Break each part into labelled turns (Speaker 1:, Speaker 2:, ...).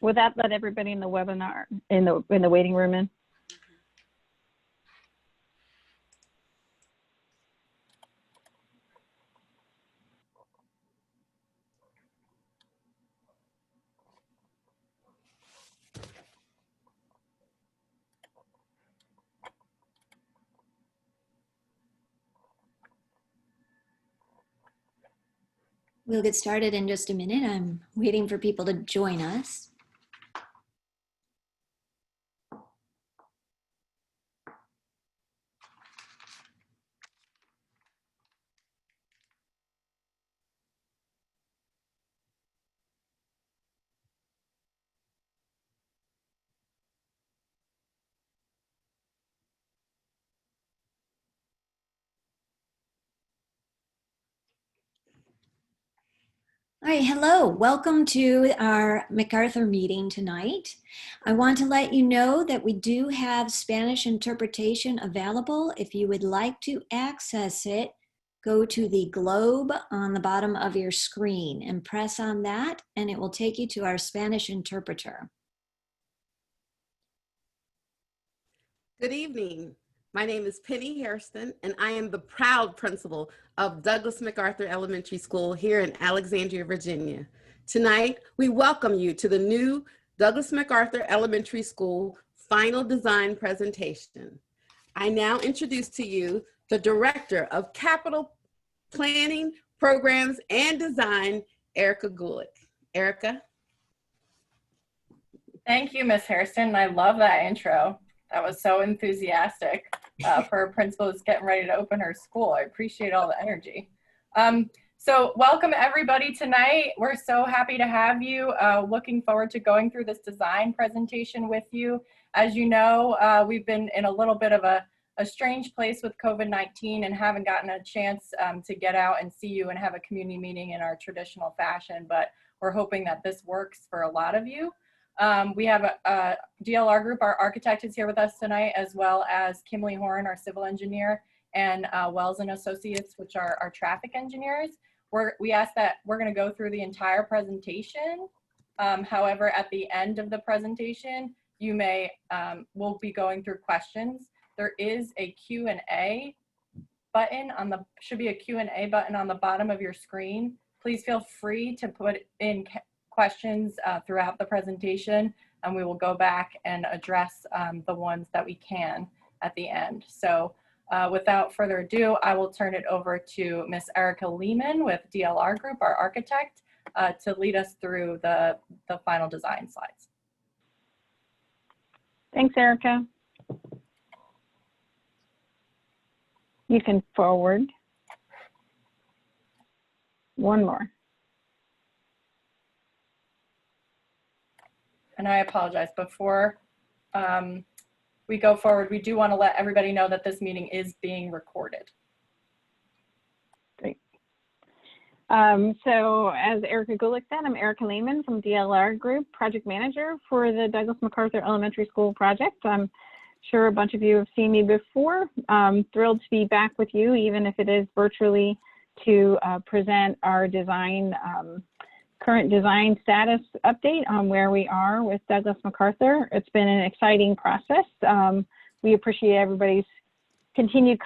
Speaker 1: Would that let everybody in the webinar, in the waiting room in?
Speaker 2: We'll get started in just a minute. I'm waiting for people to join us. All right, hello, welcome to our MacArthur meeting tonight. I want to let you know that we do have Spanish interpretation available. If you would like to access it, go to the globe on the bottom of your screen and press on that, and it will take you to our Spanish interpreter.
Speaker 3: Good evening. My name is Penny Hairston, and I am the proud principal of Douglas MacArthur Elementary School here in Alexandria, Virginia. Tonight, we welcome you to the new Douglas MacArthur Elementary School final design presentation. I now introduce to you the Director of Capital Planning, Programs, and Design, Erica Gulick. Erica?
Speaker 4: Thank you, Ms. Hairston. I love that intro. That was so enthusiastic for a principal who's getting ready to open her school. I appreciate all the energy. So welcome everybody tonight. We're so happy to have you. Looking forward to going through this design presentation with you. As you know, we've been in a little bit of a strange place with COVID-19 and haven't gotten a chance to get out and see you and have a community meeting in our traditional fashion, but we're hoping that this works for a lot of you. We have a DLR Group, our architect is here with us tonight, as well as Kimberly Horn, our civil engineer, and Wells and Associates, which are our traffic engineers. We ask that we're going to go through the entire presentation. However, at the end of the presentation, you may, we'll be going through questions. There is a Q&A button on the, should be a Q&A button on the bottom of your screen. Please feel free to put in questions throughout the presentation, and we will go back and address the ones that we can at the end. So without further ado, I will turn it over to Miss Erica Lehman with DLR Group, our architect, to lead us through the final design slides.
Speaker 1: Thanks, Erica. You can forward. One more.
Speaker 4: And I apologize, before we go forward, we do want to let everybody know that this meeting is being recorded.
Speaker 1: Great. So as Erica Gulick said, I'm Erica Lehman from DLR Group, project manager for the Douglas MacArthur Elementary School project. I'm sure a bunch of you have seen me before. I'm thrilled to be back with you, even if it is virtually, to present our design current design status update on where we are with Douglas MacArthur. It's been an exciting process. We appreciate everybody's continued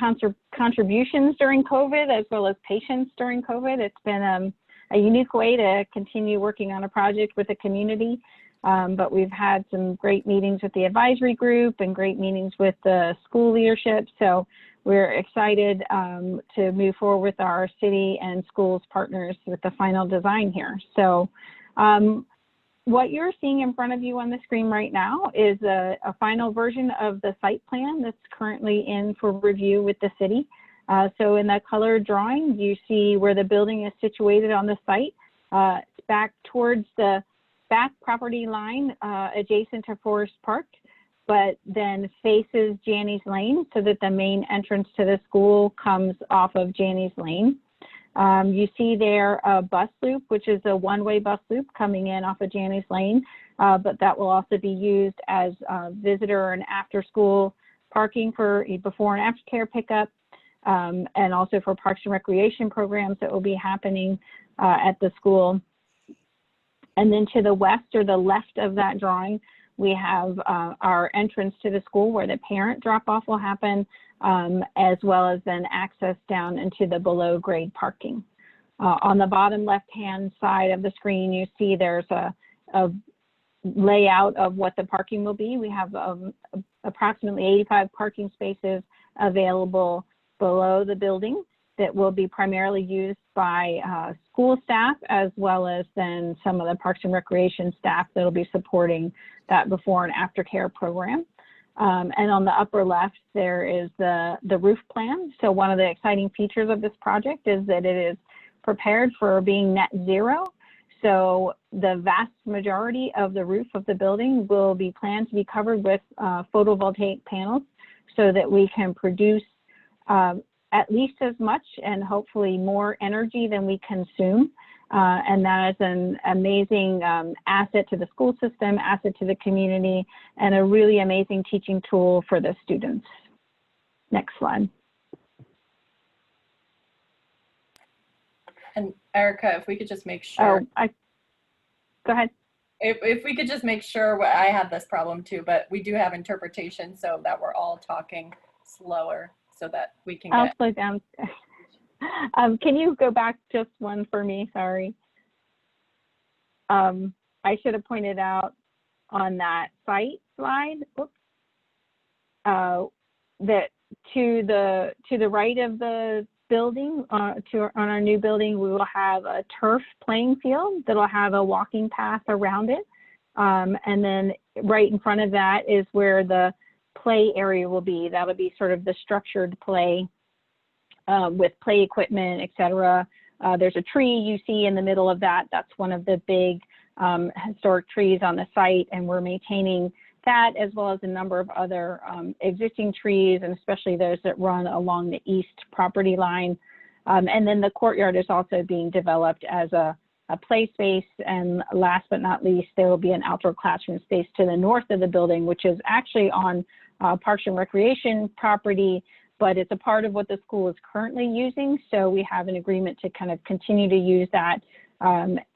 Speaker 1: contributions during COVID, as well as patience during COVID. It's been a unique way to continue working on a project with the community, but we've had some great meetings with the advisory group and great meetings with the school leadership. So we're excited to move forward with our city and schools partners with the final design here. So what you're seeing in front of you on the screen right now is a final version of the site plan that's currently in for review with the city. So in the colored drawing, you see where the building is situated on the site. It's back towards the back property line adjacent to Forest Park, but then faces Janney's Lane, so that the main entrance to the school comes off of Janney's Lane. You see there a bus loop, which is a one-way bus loop coming in off of Janney's Lane, but that will also be used as visitor and after-school parking for before and after care pickup, and also for parks and recreation programs that will be happening at the school. And then to the west or the left of that drawing, we have our entrance to the school where the parent drop-off will happen, as well as then access down into the below grade parking. On the bottom left-hand side of the screen, you see there's a layout of what the parking will be. We have approximately 85 parking spaces available below the building that will be primarily used by school staff, as well as then some of the Parks and Recreation staff that will be supporting that before and after care program. And on the upper left, there is the roof plan. So one of the exciting features of this project is that it is prepared for being net zero. So the vast majority of the roof of the building will be planned to be covered with photovoltaic panels so that we can produce at least as much and hopefully more energy than we consume. And that is an amazing asset to the school system, asset to the community, and a really amazing teaching tool for the students. Next slide.
Speaker 4: And Erica, if we could just make sure.
Speaker 1: Go ahead.
Speaker 4: If we could just make sure, I have this problem too, but we do have interpretation so that we're all talking slower so that we can
Speaker 1: I'll
Speaker 4: get.
Speaker 1: slow down. Can you go back just one for me? Sorry. I should have pointed out on that site slide, oops, that to the right of the building, on our new building, we will have a turf playing field that'll have a walking path around it. And then right in front of that is where the play area will be. That'll be sort of the structured play with play equipment, etc. There's a tree you see in the middle of that. That's one of the big historic trees on the site, and we're maintaining that as well as a number of other existing trees, and especially those that run along the east property line. And then the courtyard is also being developed as a play space. And last but not least, there will be an outdoor classroom space to the north of the building, which is actually on Parks and Recreation property, but it's a part of what the school is currently using. So we have an agreement to kind of continue to use that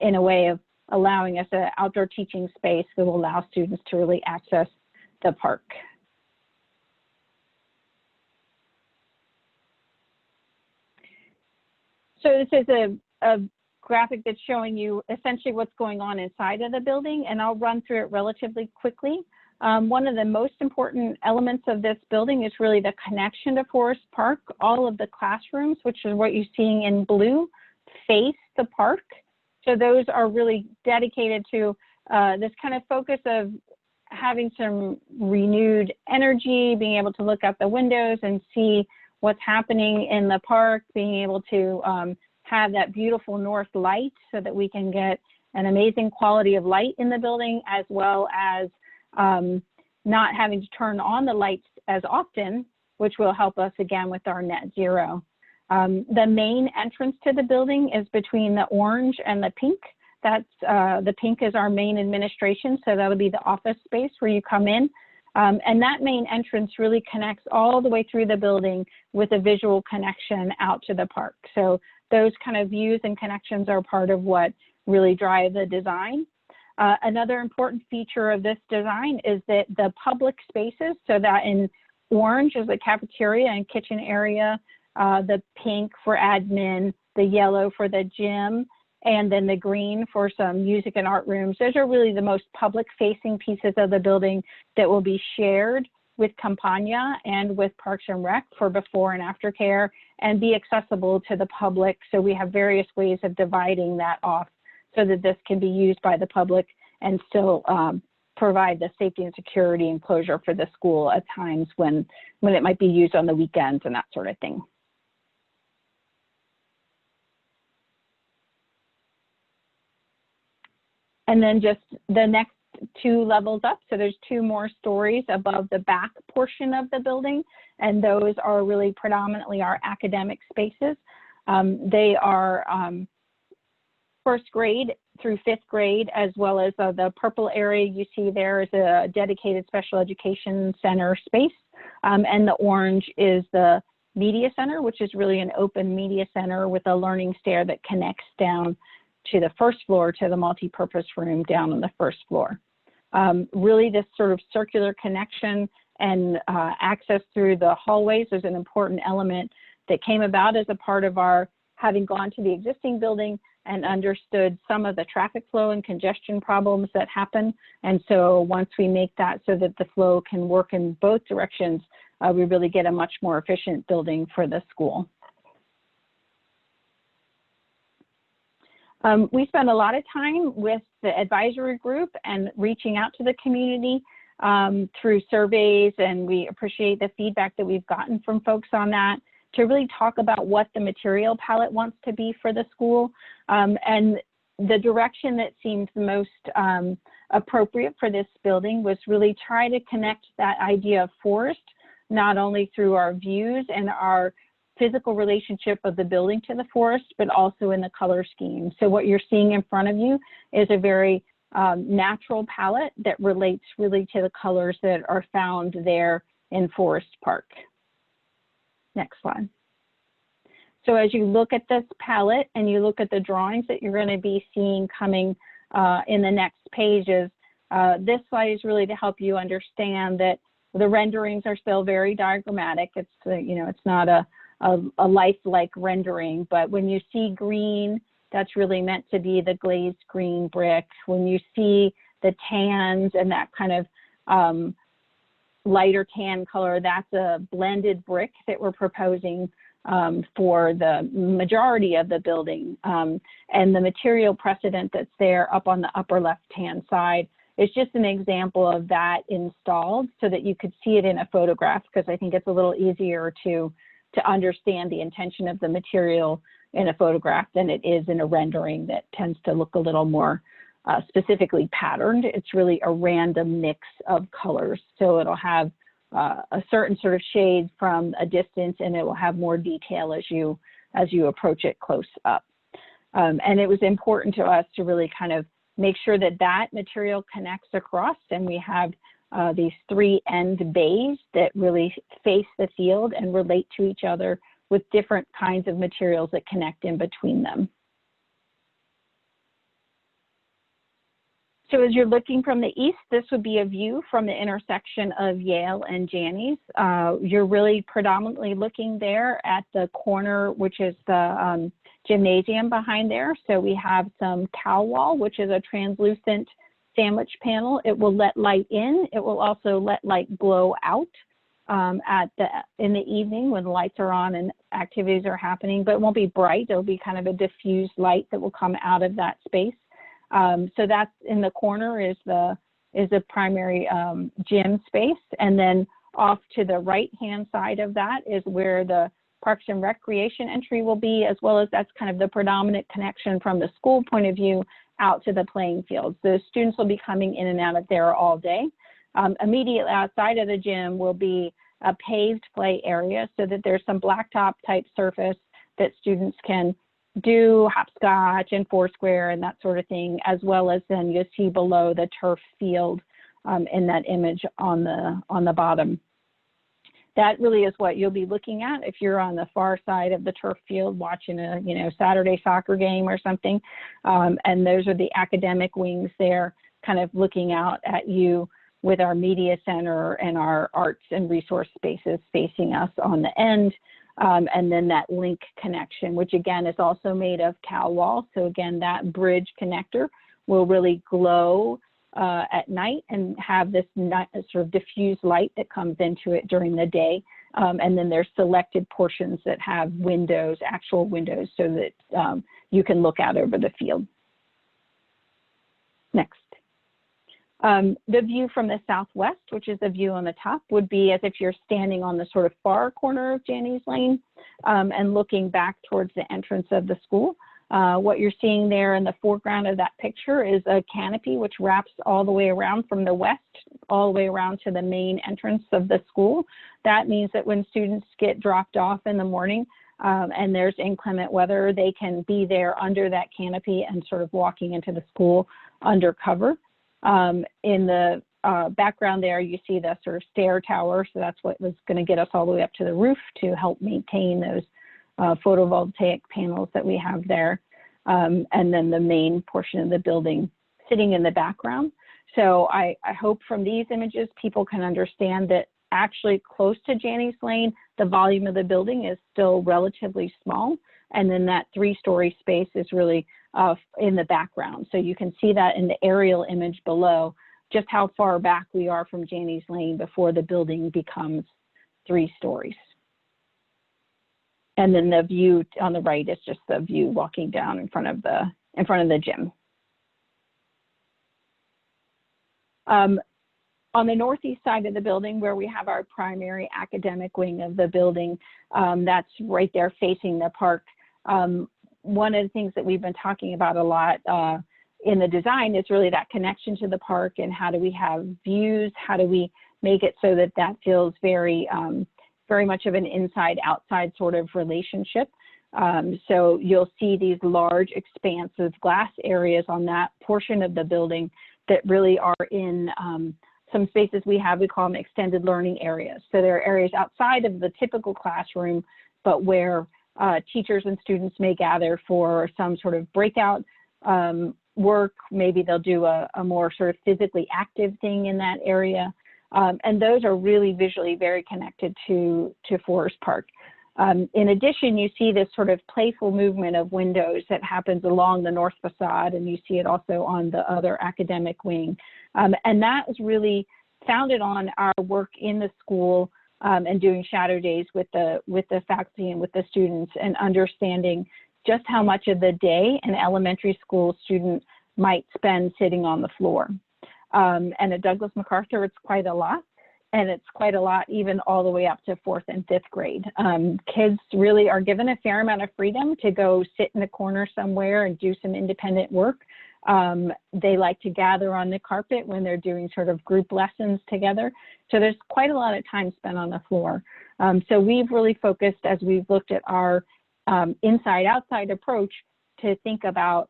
Speaker 1: in a way of allowing us an outdoor teaching space that will allow students to really access the park. So this is a graphic that's showing you essentially what's going on inside of the building, and I'll run through it relatively quickly. One of the most important elements of this building is really the connection to Forest Park. All of the classrooms, which is what you're seeing in blue, face the park. So those are really dedicated to this kind of focus of having some renewed energy, being able to look out the windows and see what's happening in the park, being able to have that beautiful north light so that we can get an amazing quality of light in the building, as well as not having to turn on the lights as often, which will help us again with our net zero. The main entrance to the building is between the orange and the pink. That's the pink is our main administration, so that'll be the office space where you come in. And that main entrance really connects all the way through the building with a visual connection out to the park. So those kind of views and connections are part of what really drive the design. Another important feature of this design is that the public spaces, so that in orange is the cafeteria and kitchen area, the pink for admin, the yellow for the gym, and then the green for some music and art rooms. Those are really the most public facing pieces of the building that will be shared with Campagna and with Parks and Rec for before and after care, and be accessible to the public. So we have various ways of dividing that off so that this can be used by the public and still provide the safety and security and closure for the school at times when it might be used on the weekends and that sort of thing. And then just the next two levels up, so there's two more stories above the back portion of the building, and those are really predominantly our academic spaces. They are first grade through fifth grade, as well as the purple area you see there is a dedicated special education center space, and the orange is the media center, which is really an open media center with a learning stair that connects down to the first floor to the multi-purpose room down on the first floor. Really this sort of circular connection and access through the hallways is an important element that came about as a part of our having gone to the existing building and understood some of the traffic flow and congestion problems that happen. And so once we make that so that the flow can work in both directions, we really get a much more efficient building for the school. We spend a lot of time with the advisory group and reaching out to the community through surveys, and we appreciate the feedback that we've gotten from folks on that, to really talk about what the material palette wants to be for the school. And the direction that seems the most appropriate for this building was really try to connect that idea of forest, not only through our views and our physical relationship of the building to the forest, but also in the color scheme. So what you're seeing in front of you is a very natural palette that relates really to the colors that are found there in Forest Park. Next slide. So as you look at this palette and you look at the drawings that you're going to be seeing coming in the next pages, this slide is really to help you understand that the renderings are still very diagrammatic. It's it's not a lifelike rendering, but when you see green, that's really meant to be the glazed green brick. When you see the tans and that kind of lighter tan color, that's a blended brick that we're proposing for the majority of the building. And the material precedent that's there up on the upper left-hand side is just an example of that installed so that you could see it in a photograph, because I think it's a little easier to understand the intention of the material in a photograph than it is in a rendering that tends to look a little more specifically patterned. It's really a random mix of colors. So it'll have a certain sort of shade from a distance, and it will have more detail as you approach it close up. And it was important to us to really kind of make sure that that material connects across, and we have these three end bays that really face the field and relate to each other with different kinds of materials that connect in between them. So as you're looking from the east, this would be a view from the intersection of Yale and Janney's. You're really predominantly looking there at the corner, which is the gymnasium behind there. So we have some cowl wall, which is a translucent sandwich panel. It will let light in. It will also let light glow out in the evening when the lights are on and activities are happening, but it won't be bright. It'll be kind of a diffused light that will come out of that space. So that's in the corner is the primary gym space. And then off to the right-hand side of that is where the Parks and Recreation entry will be, as well as that's kind of the predominant connection from the school point of view out to the playing fields. The students will be coming in and out of there all day. Immediately outside of the gym will be a paved play area so that there's some blacktop type surface that students can do hopscotch and foursquare and that sort of thing, as well as then you'll see below the turf field in that image on the bottom. That really is what you'll be looking at if you're on the far side of the turf field watching a Saturday soccer game or something. And those are the academic wings there, kind of looking out at you with our media center and our arts and resource spaces facing us on the end. And then that link connection, which again is also made of cowl wall. So again, that bridge connector will really glow at night and have this sort of diffused light that comes into it during the day. And then there's selected portions that have windows, actual windows, so that you can look out over the field. Next. The view from the southwest, which is the view on the top, would be as if you're standing on the sort of far corner of Janney's Lane and looking back towards the entrance of the school. What you're seeing there in the foreground of that picture is a canopy which wraps all the way around from the west, all the way around to the main entrance of the school. That means that when students get dropped off in the morning and there's inclement weather, they can be there under that canopy and sort of walking into the school under cover. In the background there, you see the sort of stair tower. So that's what was going to get us all the way up to the roof to help maintain those photovoltaic panels that we have there. and then the main portion of the building sitting in the background. So I hope from these images, people can understand that actually close to Janney's Lane, the volume of the building is still relatively small. And then that 3-story space is really in the background. So you can see that in the aerial image below, just how far back we are from Janney's Lane before the building becomes 3 stories. And then the view on the right is just the view walking down in front of the gym. On the northeast side of the building, where we have our primary academic wing of the building, that's right there facing the park. One of the things that we've been talking about a lot in the design is really that connection to the park, and how do we have views? How do we make it so that that feels very, very much of an inside-outside sort of relationship? So you'll see these large expansive glass areas on that portion of the building that really are in some spaces we call them extended learning areas. So there are areas outside of the typical classroom, but where teachers and students may gather for some sort of breakout work. Maybe they'll do a more sort of physically active thing in that area. And those are really visually very connected to Forest Park. In addition, you see this sort of playful movement of windows that happens along the north facade, and you see it also on the other academic wing. And that is really founded on our work in the school and doing shadow days with the faculty and with the students, and understanding just how much of the day an elementary school student might spend sitting on the floor. And at Douglas MacArthur, it's quite a lot. And it's quite a lot even all the way up to 4th and 5th grade. Kids really are given a fair amount of freedom to go sit in a corner somewhere and do some independent work. They like to gather on the carpet when they're doing sort of group lessons together. So there's quite a lot of time spent on the floor. So we've really focused, as we've looked at our inside-outside approach, to think about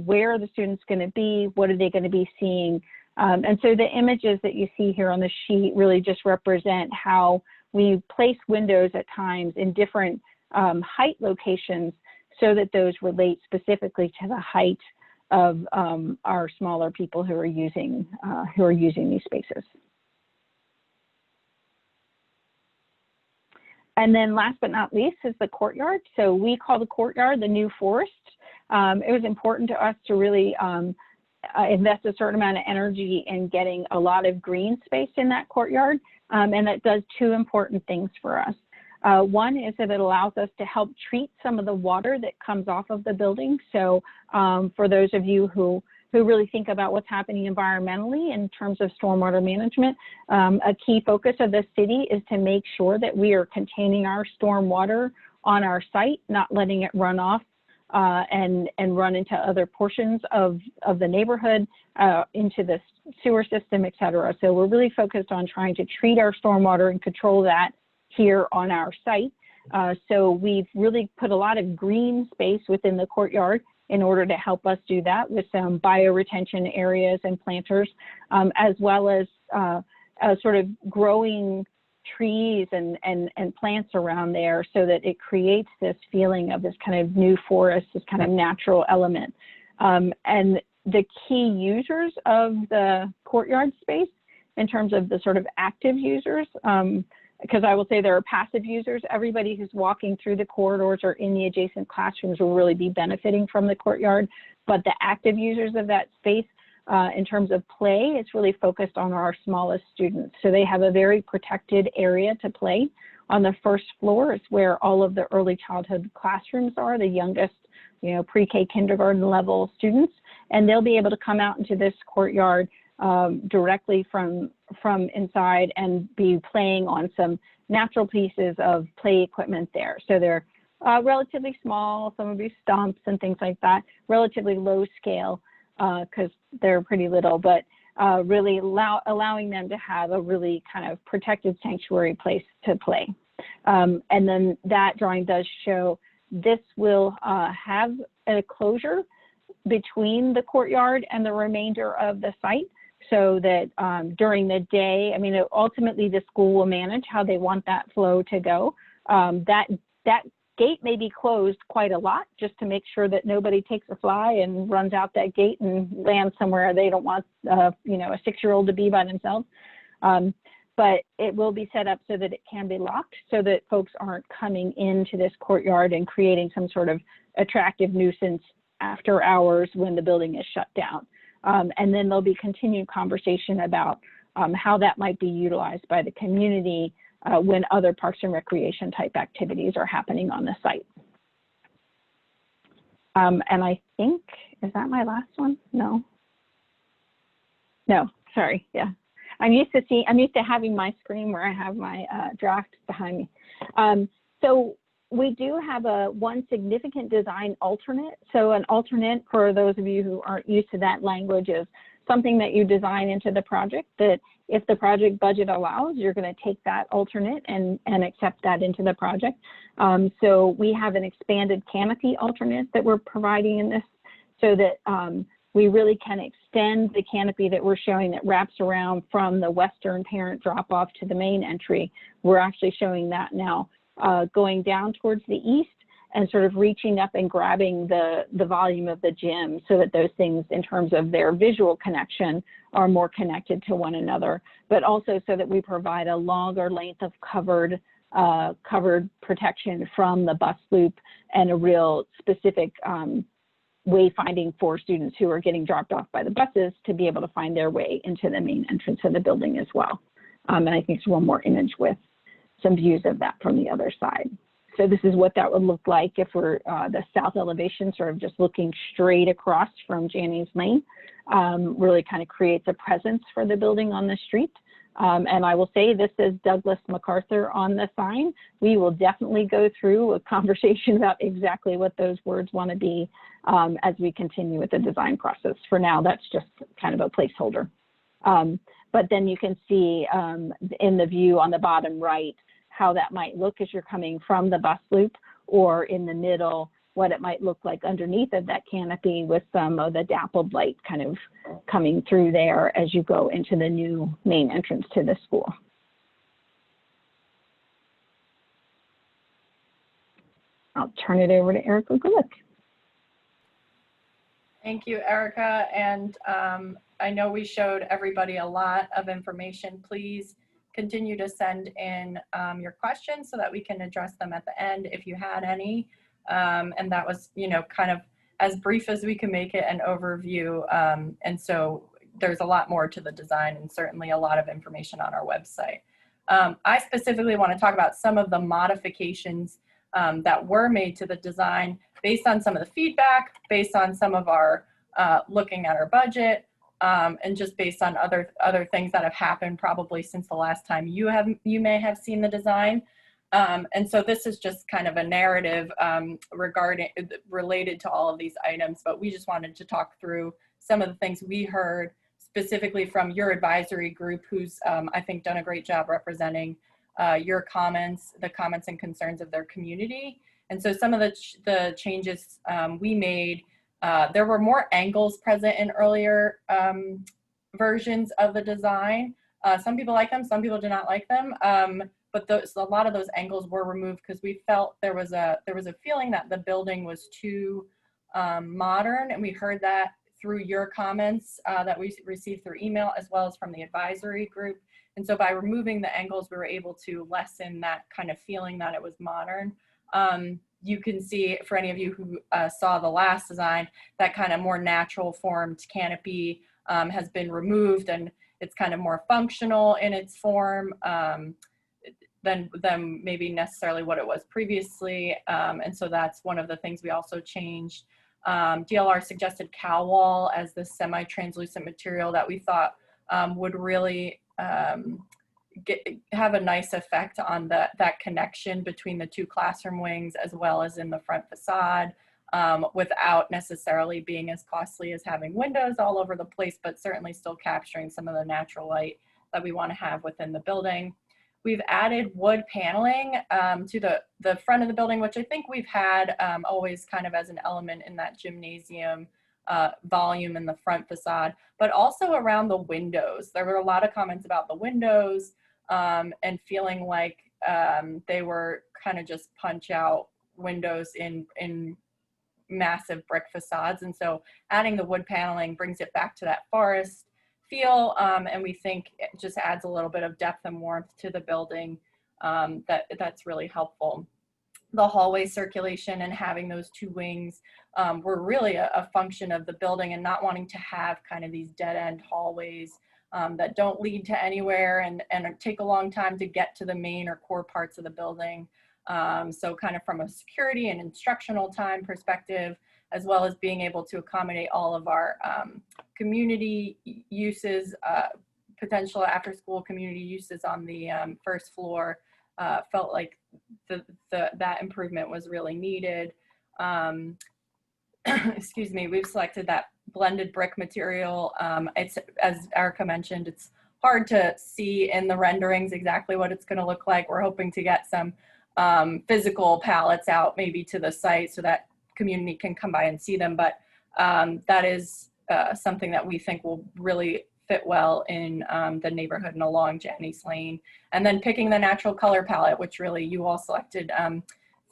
Speaker 1: where are the students going to be, what are they going to be seeing. And so the images that you see here on the sheet really just represent how we place windows at times in different height locations, so that those relate specifically to the height of our smaller people who are using these spaces. And then last but not least is the courtyard. So we call the courtyard the new forest. It was important to us to really invest a certain amount of energy in getting a lot of green space in that courtyard. And that does 2 important things for us. One is that it allows us to help treat some of the water that comes off of the building. So for those of you who really think about what's happening environmentally in terms of stormwater management, a key focus of the city is to make sure that we are containing our stormwater on our site, not letting it run off and run into other portions of the neighborhood, into the sewer system, et cetera. So we're really focused on trying to treat our stormwater and control that here on our site. So we've really put a lot of green space within the courtyard in order to help us do that, with some bioretention areas and planters, as well as sort of growing trees and plants around there, so that it creates this feeling of this kind of new forest, this kind of natural element. And the key users of the courtyard space, in terms of the sort of active users, because I will say there are passive users. Everybody who's walking through the corridors or in the adjacent classrooms will really be benefiting from the courtyard. But the active users of that space, in terms of play, it's really focused on our smallest students. So they have a very protected area to play. On the first floor is where all of the early childhood classrooms are, the youngest, pre-K kindergarten level students, and they'll be able to come out into this courtyard directly from inside and be playing on some natural pieces of play equipment there. So they're relatively small, some will be stumps and things like that, relatively low scale because they're pretty little, but really allowing them to have a really kind of protected sanctuary place to play. And then that drawing does show this will have a closure between the courtyard and the remainder of the site, so that during the day, ultimately the school will manage how they want that flow to go. That gate may be closed quite a lot just to make sure that nobody takes a fly and runs out that gate and lands somewhere they don't want, you know, a 6-year-old to be by themselves. But it will be set up so that it can be locked so that folks aren't coming into this courtyard and creating some sort of attractive nuisance after hours when the building is shut down. And then there'll be continued conversation about how that might be utilized by the community when other parks and recreation type activities are happening on the site. And I think, is that my last one? No. No, sorry, yeah. I'm used to having my screen where I have my draft behind me. So we do have one significant design alternate. So an alternate, for those of you who aren't used to that language, is something that you design into the project that if the project budget allows, you're going to take that alternate and accept that into the project. So we have an expanded canopy alternate that we're providing in this so that we really can extend the canopy that we're showing that wraps around from the western parent drop off to the main entry. We're actually showing that now going down towards the east and sort of reaching up and grabbing the volume of the gym so that those things in terms of their visual connection are more connected to one another, but also so that we provide a longer length of covered protection from the bus loop and a real specific wayfinding for students who are getting dropped off by the buses to be able to find their way into the main entrance of the building as well. And I think it's one more image with some views of that from the other side. So this is what that would look like if we're the south elevation sort of just looking straight across from Janney's Lane. Really kind of creates a presence for the building on the street. And I will say this is Douglas MacArthur on the sign. We will definitely go through a conversation about exactly what those words want to be as we continue with the design process. For now, that's just kind of a placeholder. But then you can see in the view on the bottom right how that might look as you're coming from the bus loop, or in the middle, what it might look like underneath of that canopy with some of the dappled light kind of coming through there as you go into the new main entrance to the school. I'll turn it over to Erica Gulick.
Speaker 4: Thank you, Erica. And I know we showed everybody a lot of information. Please continue to send in your questions so that we can address them at the end if you had any. And that was, you know, kind of as brief as we can make it, an overview. And so there's a lot more to the design and certainly a lot of information on our website. I specifically want to talk about some of the modifications that were made to the design based on some of the feedback, based on some of our looking at our budget, and just based on other things that have happened probably since the last time you may have seen the design. And so this is just kind of a narrative related to all of these items, but we just wanted to talk through some of the things we heard specifically from your advisory group, who's I think done a great job representing your comments, the comments and concerns of their community. And so some of the changes we made, there were more angles present in earlier versions of the design. Some people like them, some people do not like them. But a lot of those angles were removed because we felt there was a feeling that the building was too modern, and we heard that through your comments that we received through email as well as from the advisory group. And so by removing the angles, we were able to lessen that kind of feeling that it was modern. You can see, for any of you who saw the last design, that kind of more natural formed canopy has been removed, and it's kind of more functional in its form than maybe necessarily what it was previously. And so that's one of the things we also changed. DLR suggested cowl wall as the semi-translucent material that we thought would really have a nice effect on that connection between the two classroom wings as well as in the front facade, without necessarily being as costly as having windows all over the place, but certainly still capturing some of the natural light that we want to have within the building. We've added wood paneling to the front of the building, which I think we've had always kind of as an element in that gymnasium volume in the front facade, but also around the windows. There were a lot of comments about the windows and feeling like they were kind of just punch out windows in massive brick facades. And so adding the wood paneling brings it back to that forest feel, and we think it just adds a little bit of depth and warmth to the building. That's really helpful. The hallway circulation and having those two wings were really a function of the building, and not wanting to have kind of these dead end hallways that don't lead to anywhere and take a long time to get to the main or core parts of the building. So kind of from a security and instructional time perspective, as well as being able to accommodate all of our community uses, potential after school community uses on the first floor, felt like that improvement was really needed. Excuse me, we've selected that blended brick material. It's, as Erica mentioned, it's hard to see in the renderings exactly what it's going to look like. We're hoping to get some physical pallets out maybe to the site so that community can come by and see them, but that is something that we think will really fit well in the neighborhood and along Janney's Lane. And then picking the natural color palette, which really you all selected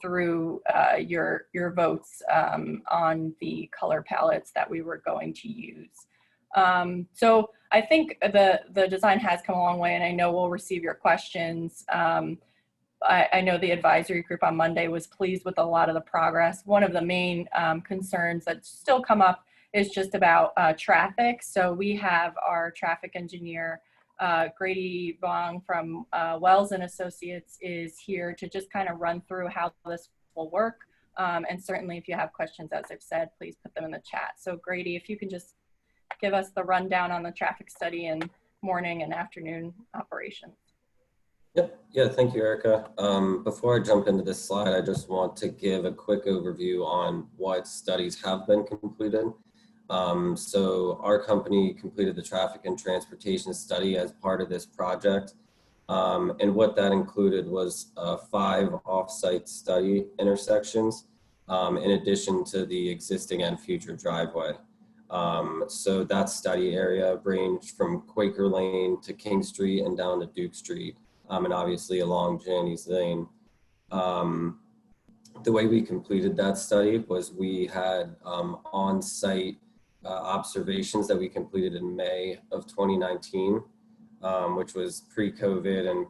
Speaker 4: through your votes on the color palettes that we were going to use. So I think the design has come a long way, and I know we'll receive your questions. I know the advisory group on Monday was pleased with a lot of the progress. One of the main concerns that still come up is just about traffic. So we have our traffic engineer, Grady Vong from Wells and Associates, is here to just kind of run through how this will work. And certainly if you have questions, as I've said, please put them in the chat. So Grady, if you can just give us the rundown on the traffic study and morning and afternoon operations.
Speaker 5: Yep. Yeah, thank you, Erica. Before I jump into this slide, I just want to give a quick overview on what studies have been completed. So our company completed the traffic and transportation study as part of this project. And what that included was 5 off-site study intersections, in addition to the existing and future driveway. So that study area ranged from Quaker Lane to King Street and down to Duke Street. And obviously along Janney's Lane. The way we completed that study was we had on-site observations that we completed in May of 2019, which was pre-COVID and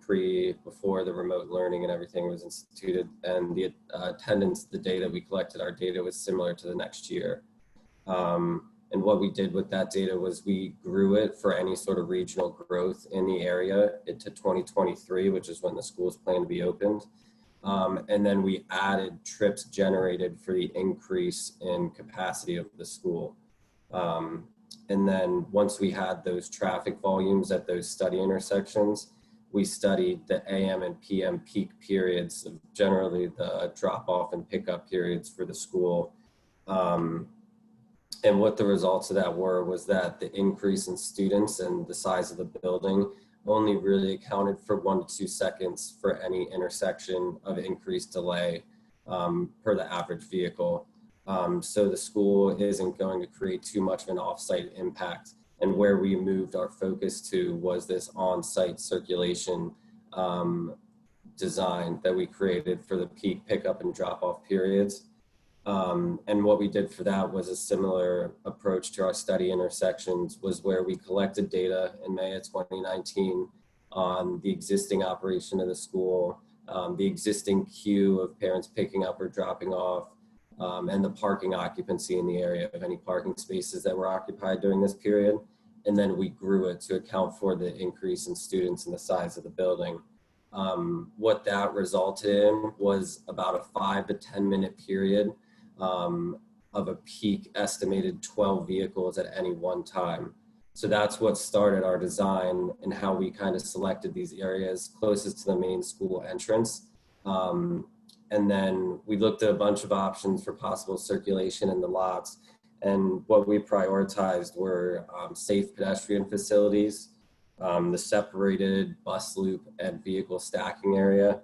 Speaker 5: before the remote learning and everything was instituted. And the attendance, the data we collected, our data was similar to the next year. And what we did with that data was we grew it for any sort of regional growth in the area into 2023, which is when the schools plan to be opened. And then we added trips generated for the increase in capacity of the school. And then once we had those traffic volumes at those study intersections, we studied the AM and PM peak periods, of generally the drop off and pickup periods for the school. And what the results of that were was that the increase in students and the size of the building only really accounted for 1 to 2 seconds for any intersection of increased delay per the average vehicle. So the school isn't going to create too much of an off-site impact. And where we moved our focus to was this on-site circulation design that we created for the peak pickup and drop-off periods. And what we did for that was a similar approach to our study intersections, was where we collected data in May of 2019 on the existing operation of the school, the existing queue of parents picking up or dropping off, and the parking occupancy in the area of any parking spaces that were occupied during this period. And then we grew it to account for the increase in students and the size of the building. What that resulted in was about a 5 to 10 minute period of a peak estimated 12 vehicles at any one time. So that's what started our design and how we kind of selected these areas closest to the main school entrance. And then we looked at a bunch of options for possible circulation in the lots. And what we prioritized were safe pedestrian facilities, the separated bus loop and vehicle stacking area,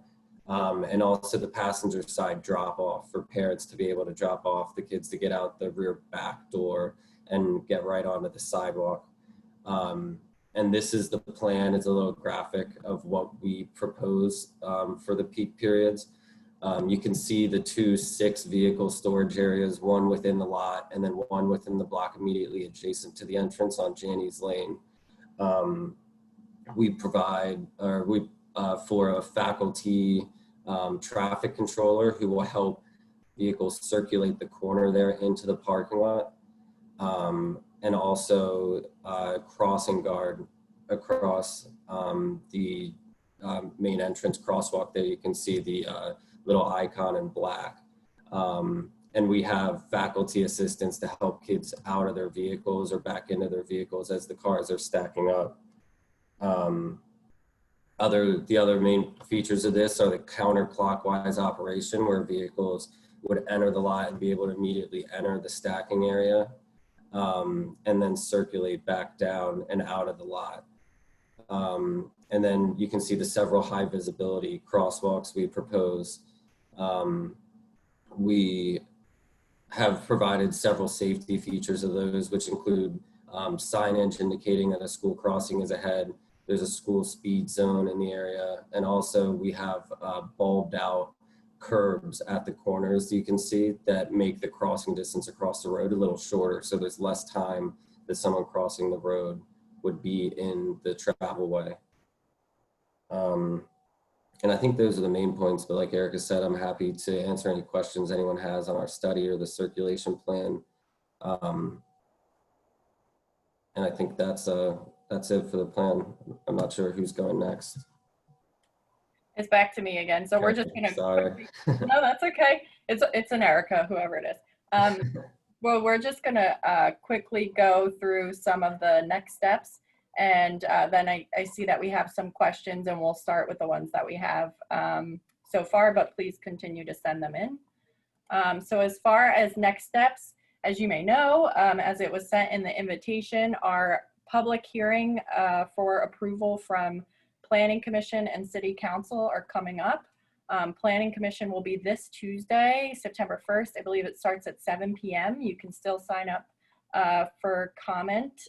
Speaker 5: and also the passenger side drop off for parents to be able to drop off the kids to get out the rear back door and get right onto the sidewalk. And this is the plan. It's a little graphic of what we propose for the peak periods. You can see the 2 6-vehicle storage areas, one within the lot and then one within the block immediately adjacent to the entrance on Janney's Lane. We provide, for a faculty traffic controller who will help vehicles circulate the corner there into the parking lot, and also crossing guard across the main entrance crosswalk there. You can see the little icon in black. And we have faculty assistants to help kids out of their vehicles or back into their vehicles as the cars are stacking up. The other main features of this are the counterclockwise operation, where vehicles would enter the lot and be able to immediately enter the stacking area, and then circulate back down and out of the lot. And then you can see the several high visibility crosswalks we propose. We have provided several safety features of those, which include signage indicating that a school crossing is ahead. There's a school speed zone in the area. And also we have bulbed out curbs at the corners, you can see, that make the crossing distance across the road a little shorter. So there's less time that someone crossing the road would be in the travel way. And I think those are the main points, but like Erica said, I'm happy to answer any questions anyone has on our study or the circulation plan. And I think that's it for the plan. I'm not sure who's going next.
Speaker 4: It's back to me again. So we're just gonna,
Speaker 5: Sorry.
Speaker 4: no, that's okay. It's an Erica, whoever it is. Well, we're just gonna quickly go through some of the next steps. And then I see that we have some questions, and we'll start with the ones that we have so far, but please continue to send them in. So as far as next steps, as you may know, as it was sent in the invitation, our public hearing for approval from Planning Commission and City Council are coming up. Planning Commission will be this Tuesday, September 1st. I believe it starts at 7 p.m. You can still sign up for comment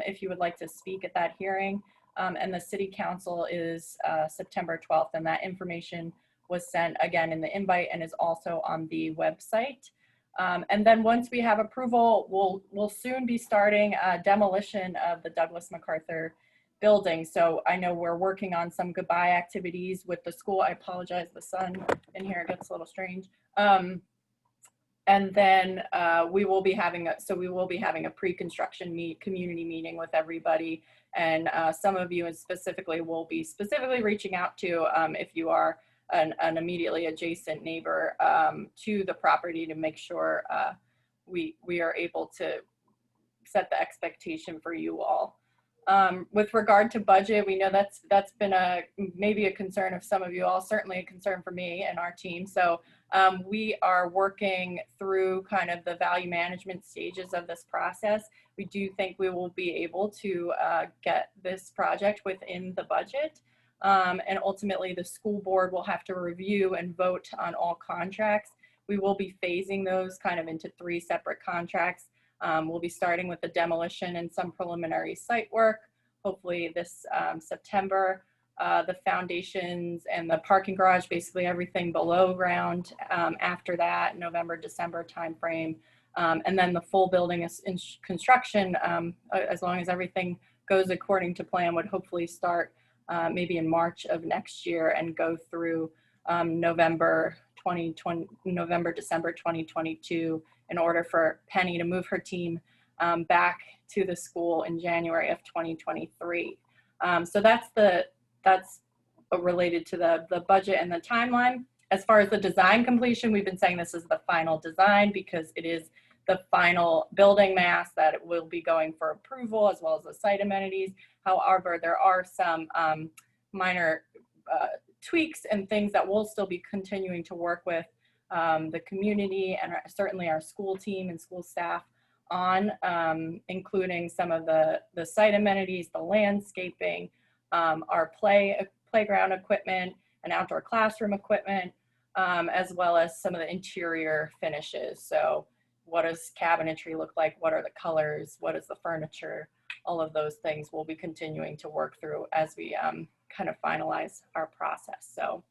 Speaker 4: if you would like to speak at that hearing. And the City Council is September 12th, and that information was sent again in the invite and is also on the website. And then once we have approval, we'll soon be starting demolition of the Douglas MacArthur building. So I know we're working on some goodbye activities with the school. I apologize, the sun in here gets a little strange. And then we will be having a pre-construction community meeting with everybody. And some of you specifically will be reaching out to if you are an immediately adjacent neighbor to the property, to make sure we are able to set the expectation for you all. With regard to budget, we know that's been maybe a concern of some of you all, certainly a concern for me and our team. So we are working through kind of the value management stages of this process. We do think we will be able to get this project within the budget. And ultimately the school board will have to review and vote on all contracts. We will be phasing those kind of into 3 separate contracts. We'll be starting with the demolition and some preliminary site work, hopefully this September. The foundations and the parking garage, basically everything below ground after that, November, December timeframe. And then the full building construction, as long as everything goes according to plan, would hopefully start maybe in March of next year and go through November, December 2022, in order for Penny to move her team back to the school in January of 2023. So that's related to the budget and the timeline. As far as the design completion, we've been saying this is the final design because it is the final building mass that it will be going for approval, as well as the site amenities. However, there are some minor tweaks and things that we'll still be continuing to work with the community and certainly our school team and school staff on, including some of the site amenities, the landscaping, our playground equipment and outdoor classroom equipment, as well as some of the interior finishes. So what does cabinetry look like? What are the colors? What is the furniture? All of those things we'll be continuing to work through as we kind of finalize our process. So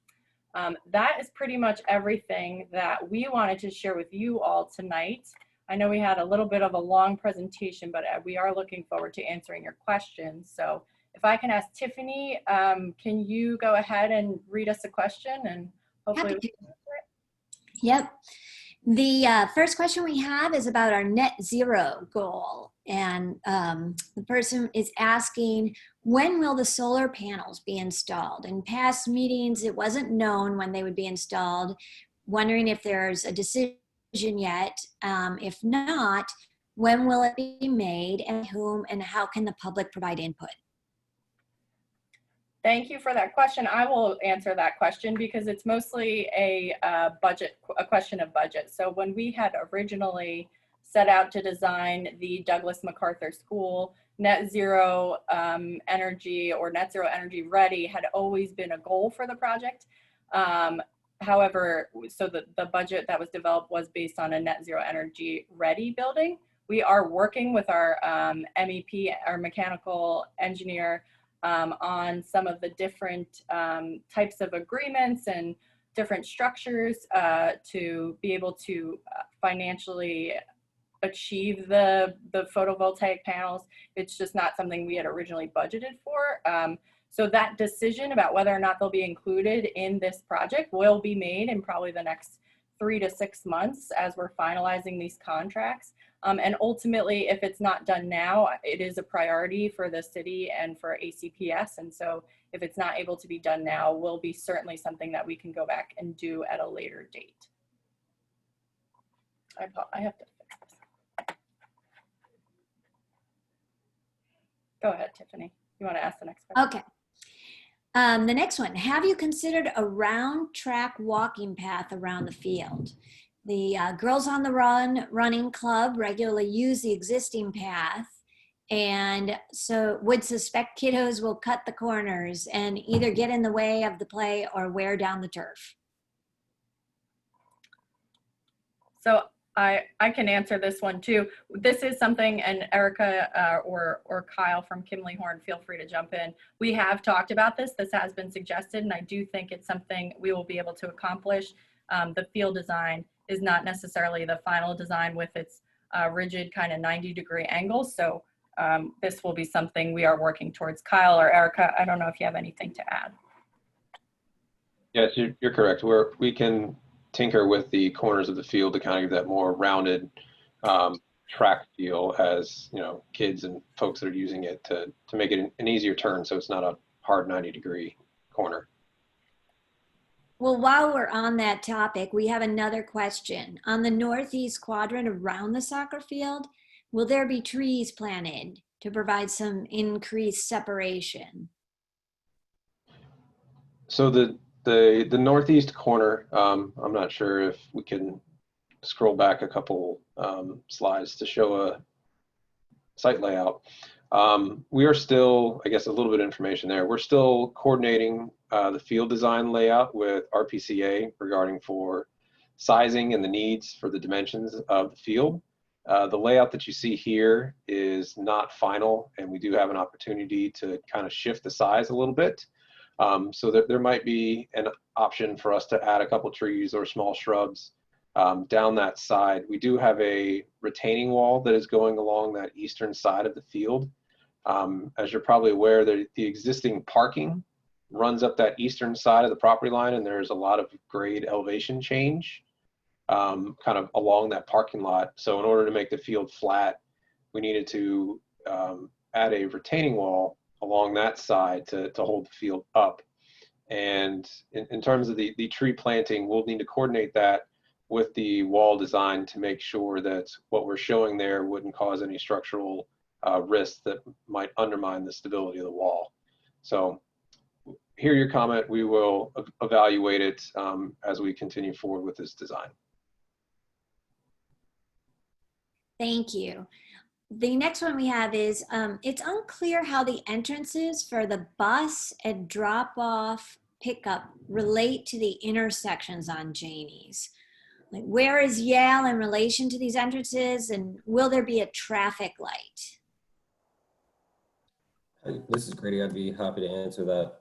Speaker 4: That is pretty much everything that we wanted to share with you all tonight. I know we had a little bit of a long presentation, but we are looking forward to answering your questions. So if I can ask Tiffany, can you go ahead and read us a question and hopefully
Speaker 2: Happy to. Yep. The first question we have is about our net zero goal. And the person is asking, when will the solar panels be installed? In past meetings, it wasn't known when they would be installed. Wondering if there's a decision yet. If not, when will it be made, and whom and how can the public provide input?
Speaker 4: Thank you for that question. I will answer that question because it's mostly a question of budget. So when we had originally set out to design the Douglas MacArthur School, net zero energy or net zero energy ready had always been a goal for the project. However, so the budget that was developed was based on a net zero energy ready building. We are working with our MEP, our mechanical engineer, on some of the different types of agreements and different structures to be able to financially achieve the photovoltaic panels. It's just not something we had originally budgeted for. So that decision about whether or not they'll be included in this project will be made in probably the next 3 to 6 months as we're finalizing these contracts. And ultimately, if it's not done now, it is a priority for the city and for ACPS. And so if it's not able to be done now, will be certainly something that we can go back and do at a later date. I have to fix this. Go ahead, Tiffany. You want to ask the next question?
Speaker 2: Okay. The next one, have you considered a round track walking path around the field? The Girls on the Run running club regularly use the existing path, and so would suspect kiddos will cut the corners and either get in the way of the play or wear down the turf.
Speaker 4: So I can answer this one too. This is something, and Erica or Kyle from Kimley Horn, feel free to jump in. We have talked about this. This has been suggested, and I do think it's something we will be able to accomplish. The field design is not necessarily the final design with its rigid kind of 90-degree angles. So this will be something we are working towards. Kyle or Erica, I don't know if you have anything to add.
Speaker 6: Yes, you're correct. We can tinker with the corners of the field to kind of give that more rounded track feel, as you know, kids and folks that are using it to make it an easier turn, so it's not a hard 90-degree corner.
Speaker 2: Well, while we're on that topic, we have another question. On the northeast quadrant around the soccer field, will there be trees planted to provide some increased separation?
Speaker 6: So the northeast corner, I'm not sure if we can scroll back a couple slides to show a site layout. We are still, I guess, a little bit of information there. We're still coordinating the field design layout with RPCA regarding for sizing and the needs for the dimensions of the field. The layout that you see here is not final, and we do have an opportunity to kind of shift the size a little bit. So that there might be an option for us to add a couple trees or small shrubs down that side. We do have a retaining wall that is going along that eastern side of the field. As you're probably aware, the existing parking runs up that eastern side of the property line, and there's a lot of grade elevation change kind of along that parking lot. So in order to make the field flat, we needed to add a retaining wall along that side to hold the field up. And in terms of the tree planting, we'll need to coordinate that with the wall design to make sure that what we're showing there wouldn't cause any structural risks that might undermine the stability of the wall. So hear your comment. We will evaluate it as we continue forward with this design.
Speaker 2: Thank you. The next one we have is, it's unclear how the entrances for the bus and drop-off pickup relate to the intersections on Janie's. Like, where is Yale in relation to these entrances, and will there be a traffic light?
Speaker 5: This is Grady. I'd be happy to answer that.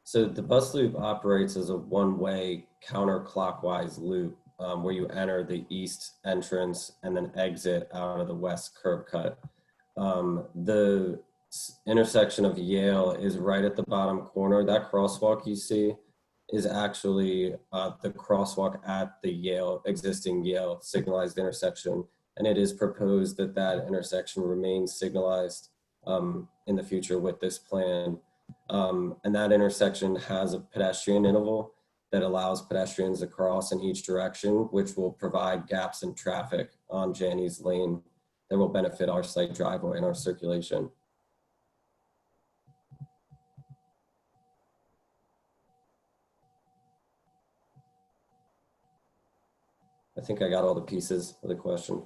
Speaker 5: So the bus loop operates as a one-way counterclockwise loop where you enter the east entrance and then exit out of the west curb cut. The intersection of Yale is right at the bottom corner. That crosswalk you see is actually the crosswalk at the existing Yale signalized intersection. And it is proposed that that intersection remains signalized in the future with this plan. And that intersection has a pedestrian interval that allows pedestrians to cross in each direction, which will provide gaps in traffic on Janney's Lane that will benefit our site driveway and our circulation. I think I got all the pieces of the question.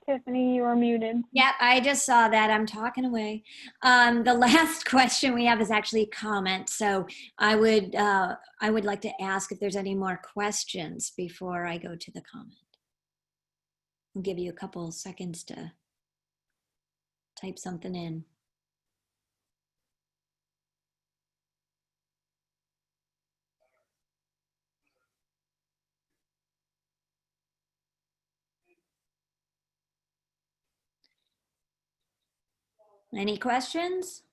Speaker 1: Tiffany, you are muted.
Speaker 2: Yep, I just saw that. I'm talking away. The last question we have is actually a comment. So I would like to ask if there's any more questions before I go to the comment. I'll give you a couple seconds to type something in. Any questions?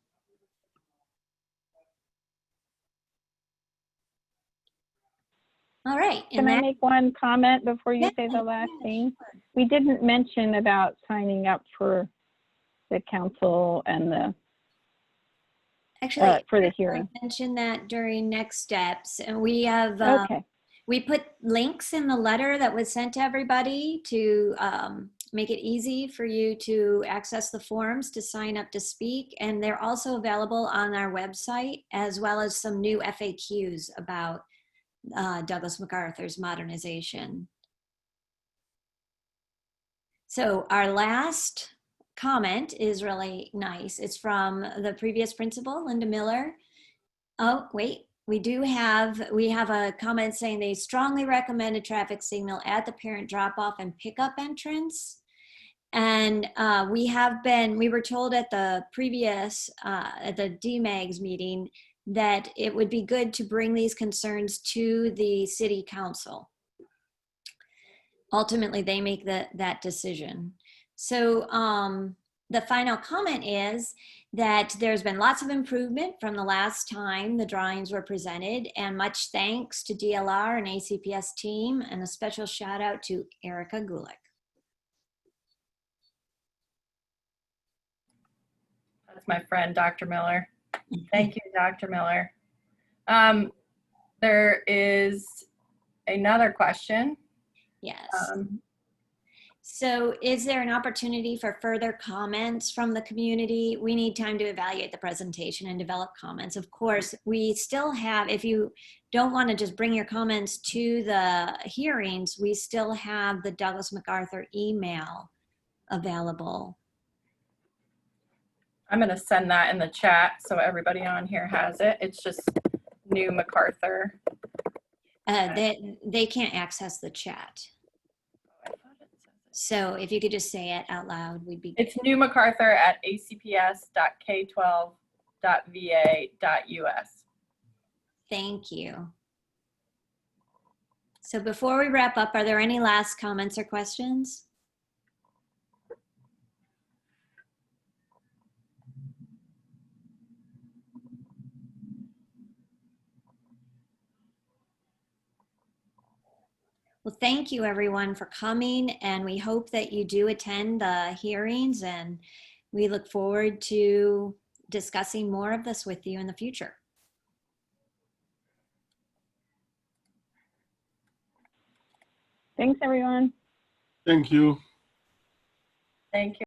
Speaker 2: All right.
Speaker 1: Can I make one comment before you say the last thing?
Speaker 2: Sure.
Speaker 1: We didn't mention about signing up for the council and the
Speaker 2: Actually,
Speaker 1: for the hearing.
Speaker 2: I mentioned that during next steps, and we have
Speaker 1: Okay.
Speaker 2: we put links in the letter that was sent to everybody to make it easy for you to access the forms to sign up to speak. And they're also available on our website, as well as some new FAQs about Douglas MacArthur's modernization. So our last comment is really nice. It's from the previous principal, Linda Miller. Oh, wait. We have a comment saying they strongly recommend a traffic signal at the parent drop-off and pickup entrance. And we were told at the previous, at the DMAGS meeting, that it would be good to bring these concerns to the city council. Ultimately, they make that decision. So the final comment is that there's been lots of improvement from the last time the drawings were presented, and much thanks to DLR and ACPS team, and a special shout out to Erica Gulick.
Speaker 4: That's my friend, Dr. Miller. Thank you, Dr. Miller. There is another question.
Speaker 2: Yes. So is there an opportunity for further comments from the community? We need time to evaluate the presentation and develop comments. Of course, we still have, if you don't want to just bring your comments to the hearings, we still have the Douglas MacArthur email available.
Speaker 4: I'm going to send that in the chat so everybody on here has it. It's just New MacArthur.
Speaker 2: They can't access the chat.
Speaker 4: I thought it says it.
Speaker 2: So if you could just say it out loud, we'd be.
Speaker 4: It's New MacArthur at acps.k12.va.us.
Speaker 2: Thank you. So before we wrap up, are there any last comments or questions? Well, thank you everyone for coming, and we hope that you do attend the hearings, and we look forward to discussing more of this with you in the future.
Speaker 1: Thanks, everyone.
Speaker 7: Thank you.
Speaker 4: Thank you.